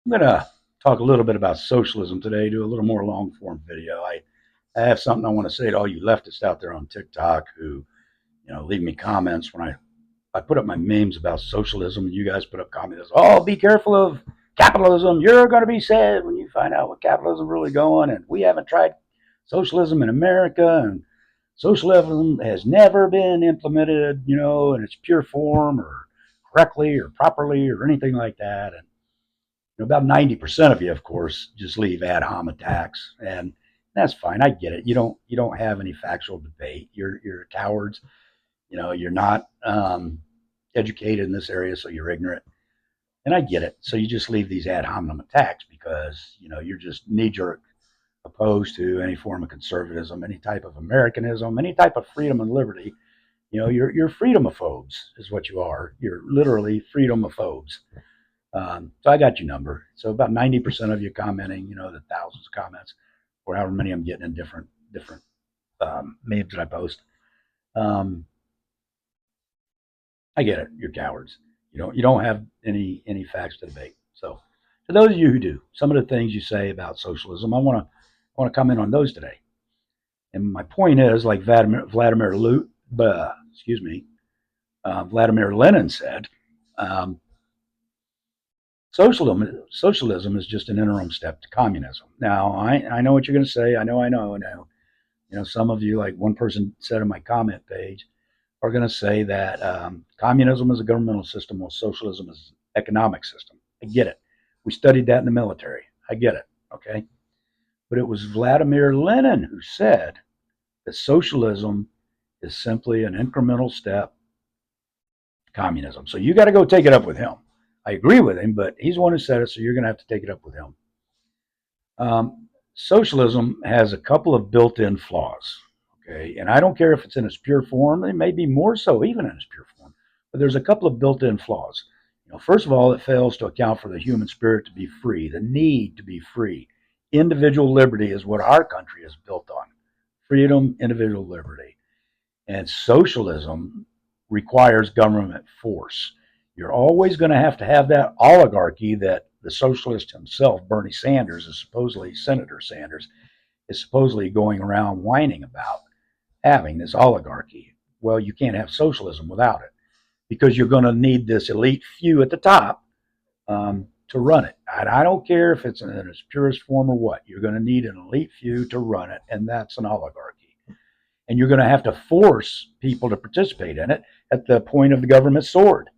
I'm going to talk a little bit about socialism today, do a little more long form video. I have something I want to say to all you leftists out there on TikTok who, leave me comments when I put up my memes about socialism and you guys put up comments. Oh, be careful of capitalism. You're going to be sad when you find out what capitalism is really going. And we haven't tried socialism in America, and socialism has never been implemented, in its pure form or correctly or properly or anything like that. And about 90% of you, of course, just leave ad hom attacks, and that's fine. I get it. You don't have any factual debate. You're cowards. You're not educated in this area, so you're ignorant, and I get it. So you just leave these ad hominem attacks because you're just knee jerk opposed to any form of conservatism, any type of Americanism, any type of freedom and liberty. You're freedomophobes is what you are. You're literally freedomophobes. So I got your number. So about 90% of you commenting, the thousands of comments, or however many I'm getting in different memes that I post. Um, I get it. You're cowards. You don't have any facts to debate. So for those of you who do, some of the things you say about socialism, I want to comment on those today. And my point is, like Vladimir Lenin said, um, socialism is just an interim step to communism. Now, I know what you're going to say. I know. Some of you, like one person said on my comment page, are going to say that communism is a governmental system while socialism is an economic system. I get it. We studied that in the military. I get it. Okay. But it was Vladimir Lenin who said that socialism is simply an incremental step to communism. So you got to go take it up with him. I agree with him, but he's the one who said it, so you're going to have to take it up with him. Socialism has a couple of built-in flaws. Okay, and I don't care if it's in its pure form; it may be more so even in its pure form. But there's a couple of built-in flaws. First of all, it fails to account for the human spirit to be free, the need to be free. Individual liberty is what our country is built on: freedom, individual liberty. And socialism requires government force. You're always going to have that oligarchy that the socialist himself, Bernie Sanders, is supposedly, Senator Sanders, is supposedly going around whining about having this oligarchy. Well, you can't have socialism without it because you're going to need this elite few at the top to run it. And I don't care if it's in its purest form or what. You're going to need an elite few to run it, and that's an oligarchy. And you're going to have to force people to participate in it at the point of the government sword.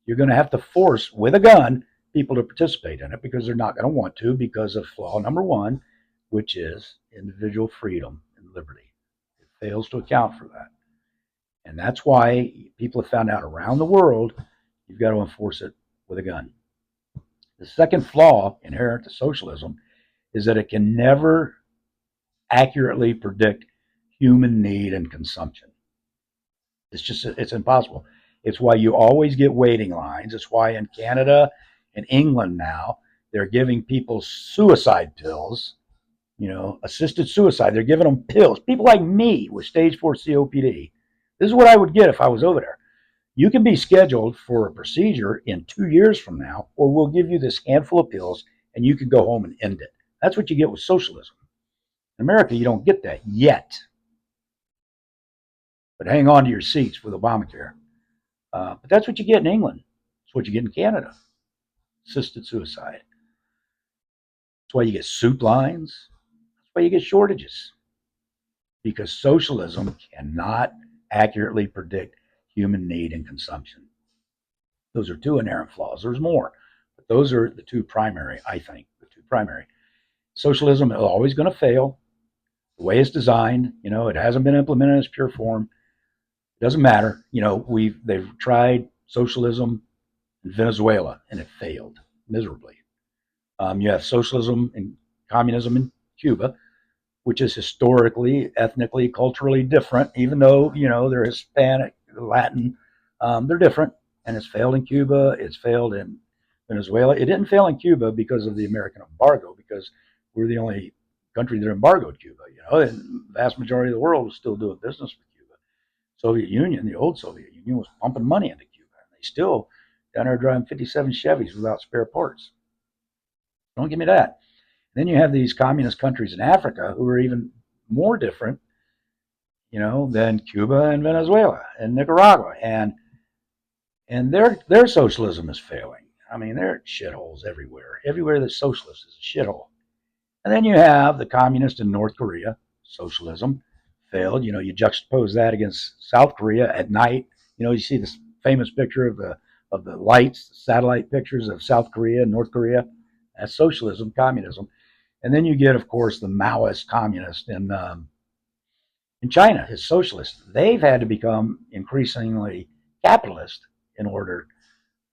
You're going to have to force, with a gun, people to participate in it because they're not going to want to because of flaw number one, which is individual freedom and liberty. It fails to account for that. And that's why people have found out around the world you've got to enforce it with a gun. The second flaw inherent to socialism is that it can never accurately predict human need and consumption. It's impossible. It's why you always get waiting lines. It's why in Canada and England now they're giving people suicide pills, assisted suicide. They're giving them pills. People like me with stage 4 COPD. This is what I would get if I was over there. You can be scheduled for a procedure in 2 years from now, or we'll give you this handful of pills and you can go home and end it. That's what you get with socialism. In America, you don't get that yet. But hang on to your seats with Obamacare. But that's what you get in England. It's what you get in Canada. Assisted suicide. That's why you get soup lines. That's why you get shortages. Because socialism cannot accurately predict human need and consumption. Those are two inherent flaws. There's more, but those are the two primary, I think, the two primary. Socialism is always going to fail. The way it's designed, it hasn't been implemented in its pure form. It doesn't matter. They've tried socialism in Venezuela and it failed miserably. You have socialism and communism in Cuba, which is historically, ethnically, culturally different, even though, they're Hispanic, Latin, they're different. And it's failed in Cuba, it's failed in Venezuela. It didn't fail in Cuba because of the American embargo, because we're the only country that embargoed Cuba, and the vast majority of the world was still doing business with Cuba. Soviet Union, the old Soviet Union, was pumping money into Cuba. And they still down there driving 57 Chevys without spare parts. Don't give me that. Then you have these communist countries in Africa who are even more different, than Cuba and Venezuela and Nicaragua, and their socialism is failing. I mean, there are shitholes everywhere. Everywhere that's socialist is a shithole. And then you have the communist in North Korea, socialism failed. You juxtapose that against South Korea at night. You see this famous picture of the lights, the satellite pictures of South Korea and North Korea. That's socialism, communism. And then you get, of course, the Maoist communist in China is socialist. They've had to become increasingly capitalist in order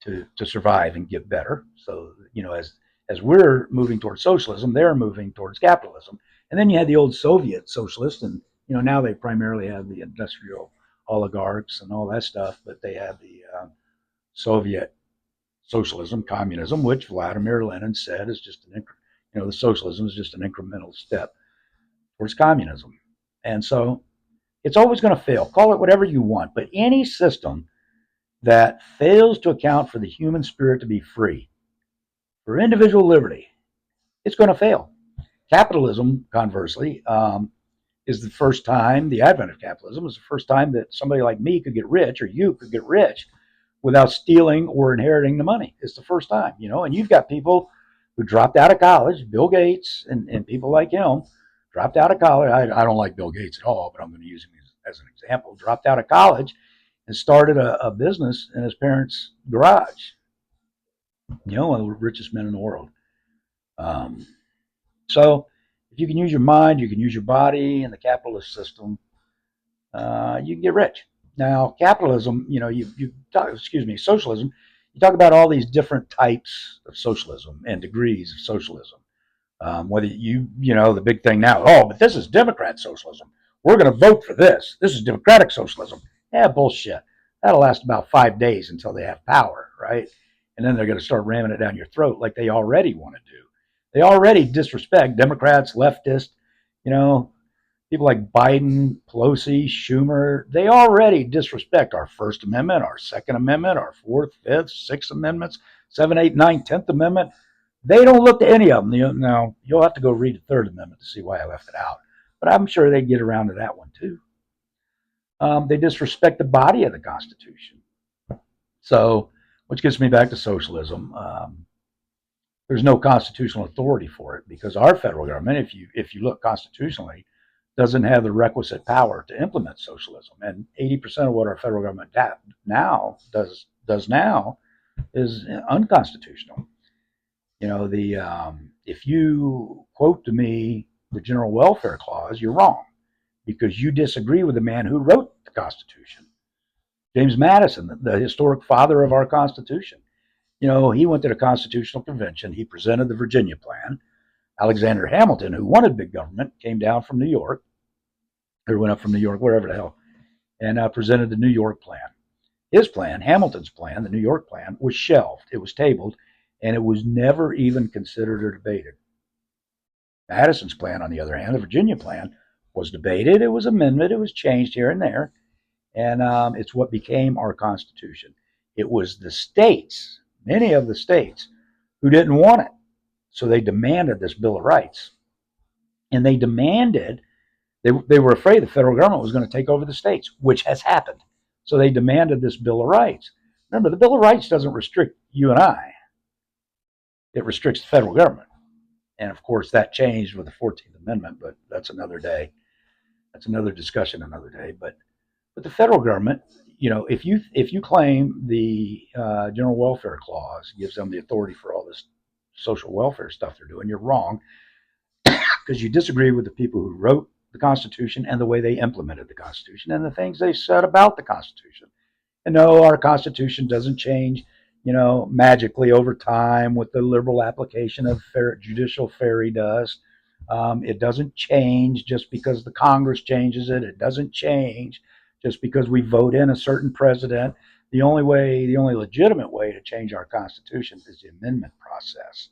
to survive and get better. So, as we're moving towards socialism, they're moving towards capitalism. And then you had the old Soviet socialists, and now they primarily have the industrial oligarchs and all that stuff, but they have the Soviet socialism, communism, which Vladimir Lenin said is just the socialism is just an incremental step towards communism. And so it's always going to fail. Call it whatever you want, but any system that fails to account for the human spirit to be free, for individual liberty, it's going to fail. Capitalism, conversely, is the first time, the advent of capitalism is the first time that somebody like me could get rich, or you could get rich without stealing or inheriting the money. It's the first time, and you've got people who dropped out of college, Bill Gates and people like him, dropped out of college. I don't like Bill Gates at all, but I'm going to use him as an example. Dropped out of college and started a business in his parents' garage. One of the richest men in the world. Um, so if you can use your mind, you can use your body in the capitalist system, you can get rich. Now, capitalism, socialism, you talk about all these different types of socialism and degrees of socialism. Whether the big thing now, oh, but this is Democrat socialism. We're going to vote for this. This is democratic socialism. Yeah, bullshit. That'll last about 5 days until they have power, right? And then they're going to start ramming it down your throat like they already want to do. They already disrespect Democrats, leftists, you know, people like Biden, Pelosi, Schumer. They already disrespect our First Amendment, our Second Amendment, our Fourth, Fifth, Sixth Amendments, 7, 8, 9, 10th Amendment. They don't look to any of them. Now, you'll have to go read the Third Amendment to see why I left it out. But I'm sure they get around to that one too. They disrespect the body of the Constitution. So, which gets me back to socialism. There's no constitutional authority for it because our federal government, if you look constitutionally, doesn't have the requisite power to implement socialism. And 80% of what our federal government does now is unconstitutional. If you quote to me the General Welfare Clause, you're wrong because you disagree with the man who wrote the Constitution, James Madison, the historic father of our Constitution. He went to the Constitutional Convention. He presented the Virginia Plan. Alexander Hamilton, who wanted big government, came down from New York, or went up from New York, wherever the hell, and presented the New York Plan. His plan, Hamilton's plan, the New York Plan, was shelved. It was tabled, and it was never even considered or debated. Madison's plan, on the other hand, the Virginia Plan, was debated. It was amended. It was changed here and there, and it's what became our Constitution. It was the states, many of the states, who didn't want it. So they demanded this Bill of Rights. And they demanded, they were afraid the federal government was going to take over the states, which has happened. So they demanded this Bill of Rights. Remember, the Bill of Rights doesn't restrict you and I. It restricts the federal government. And of course, that changed with the 14th Amendment, but that's another day. That's another discussion another day. But the federal government, if you claim the General Welfare Clause gives them the authority for all this social welfare stuff they're doing, you're wrong because you disagree with the people who wrote the Constitution and the way they implemented the Constitution and the things they said about the Constitution. And no, our Constitution doesn't change, magically over time with the liberal application of judicial fairy dust. It doesn't change just because the Congress changes it. It doesn't change just because we vote in a certain president. The only legitimate way to change our Constitution is the amendment process.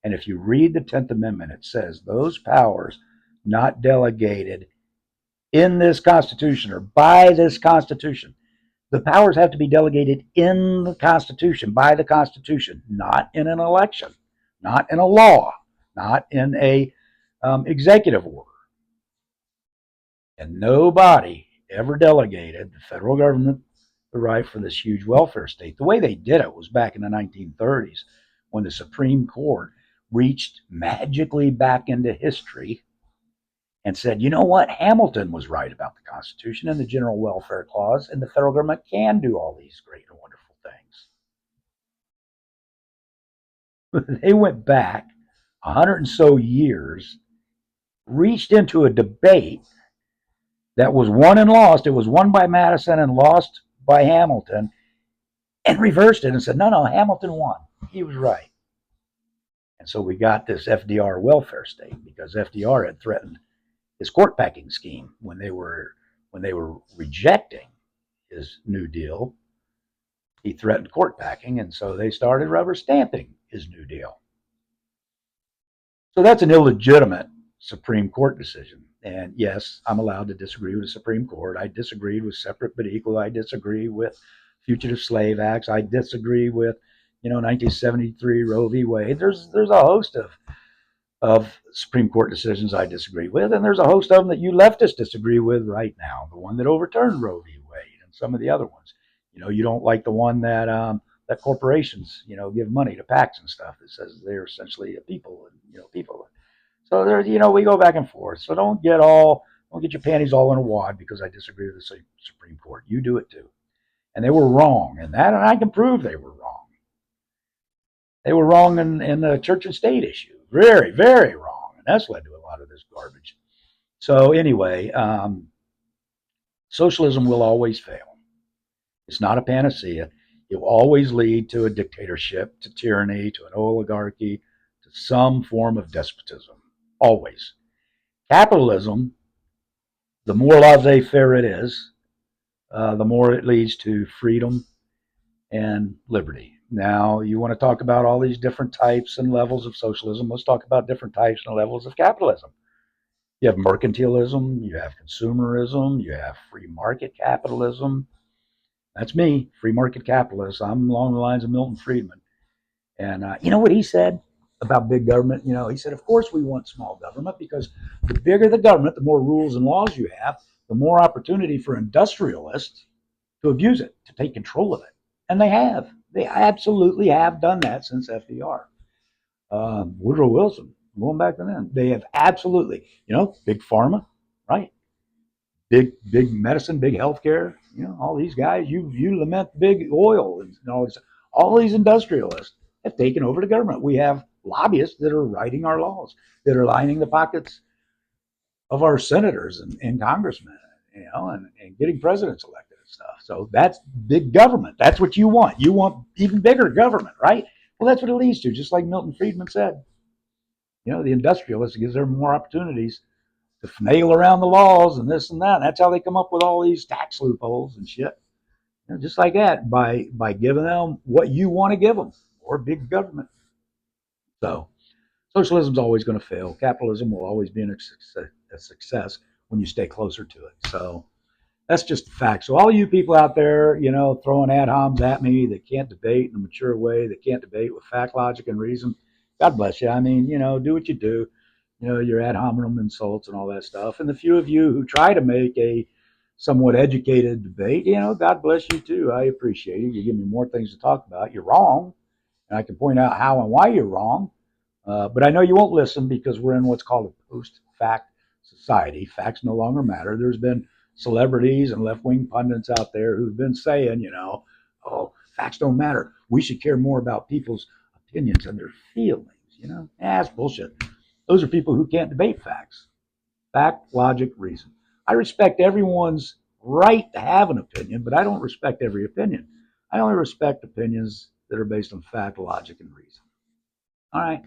And if you read the 10th Amendment, it says those powers not delegated in this Constitution or by this Constitution, the powers have to be delegated in the Constitution, by the Constitution, not in an election. not in a law, not in a executive order. And nobody ever delegated the federal government the right for this huge welfare state. The way they did it was back in the 1930s when the Supreme Court reached magically back into history and said, you know what? Hamilton was right about the Constitution and the General Welfare Clause, and the federal government can do all these great and wonderful things. They went back 100 and so years, reached into a debate that was won and lost. It was won by Madison and lost by Hamilton, and reversed it and said, no, no, Hamilton won. He was right. And so we got this FDR welfare state because FDR had threatened his court packing scheme when they were rejecting his New Deal. He threatened court packing, and so they started rubber stamping his New Deal. So that's an illegitimate Supreme Court decision. And yes, I'm allowed to disagree with the Supreme Court. I disagreed with separate but equal. I disagree with fugitive slave acts. I disagree with, 1973 Roe v. Wade. There's a host of Supreme Court decisions I disagree with, and there's a host of them that you leftists disagree with right now. The one that overturned Roe v. Wade and some of the other ones. You don't like the one that corporations, give money to PACs and stuff that says they're essentially a people, and people. So there, we go back and forth. So don't get your panties all in a wad because I disagree with the Supreme Court. You do it too, and they were wrong in that, and I can prove they were wrong. They were wrong in the church and state issue, very, very wrong, and that's led to a lot of this garbage. So anyway, socialism will always fail. It's not a panacea. It will always lead to a dictatorship, to tyranny, to an oligarchy, to some form of despotism. Always. Capitalism, the more laissez-faire it is, the more it leads to freedom and liberty. Now, you want to talk about all these different types and levels of socialism. Let's talk about different types and levels of capitalism. You have mercantilism, you have consumerism, you have free market capitalism. That's me, free market capitalist. I'm along the lines of Milton Friedman. And you know what he said about big government? He said, of course we want small government because the bigger the government, the more rules and laws you have, the more opportunity for industrialists to abuse it, to take control of it. And they have. They absolutely have done that since FDR. Woodrow Wilson, going back to then, they have absolutely, big pharma, right? Big medicine, big healthcare, all these guys, you lament big oil and all these industrialists have taken over the government. We have lobbyists that are writing our laws, that are lining the pockets of our senators and congressmen, and getting presidents elected and stuff. So that's big government. That's what you want. You want even bigger government, right? Well, that's what it leads to, just like Milton Friedman said. The industrialists gives them more opportunities to finagle around the laws and this and that. And that's how they come up with all these tax loopholes and shit. Just like that, by giving them what you want to give them, or big government. So socialism is always going to fail. Capitalism will always be a success when you stay closer to it. So that's just a fact. So all you people out there, throwing ad homs at me that can't debate in a mature way, that can't debate with fact, logic, and reason, God bless you. I mean, do what you do. Your ad hominem insults and all that stuff. And the few of you who try to make a somewhat educated debate, God bless you too. I appreciate it. You give me more things to talk about. You're wrong, and I can point out how and why you're wrong. But I know you won't listen because we're in what's called a post-fact society. Facts no longer matter. There's been celebrities and left-wing pundits out there who've been saying, oh, facts don't matter. We should care more about people's opinions and their feelings. That's bullshit. Those are people who can't debate facts. Fact, logic, reason. I respect everyone's right to have an opinion, but I don't respect every opinion. I only respect opinions that are based on fact, logic, and reason. All right.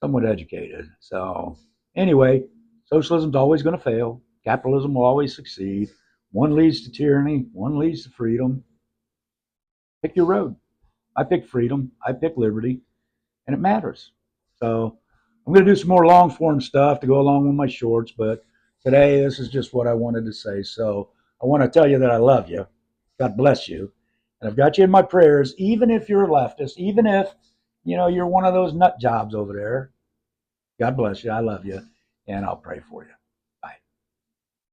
Somewhat educated. So anyway, socialism's always going to fail. Capitalism will always succeed. One leads to tyranny. One leads to freedom. Pick your road. I pick freedom. I pick liberty. And it matters. So I'm going to do some more long form stuff to go along with my shorts. But today, this is just what I wanted to say. So I want to tell you that I love you. God bless you. And I've got you in my prayers, even if you're a leftist, even if you're one of those nut jobs over there. God bless you. I love you. And I'll pray for you.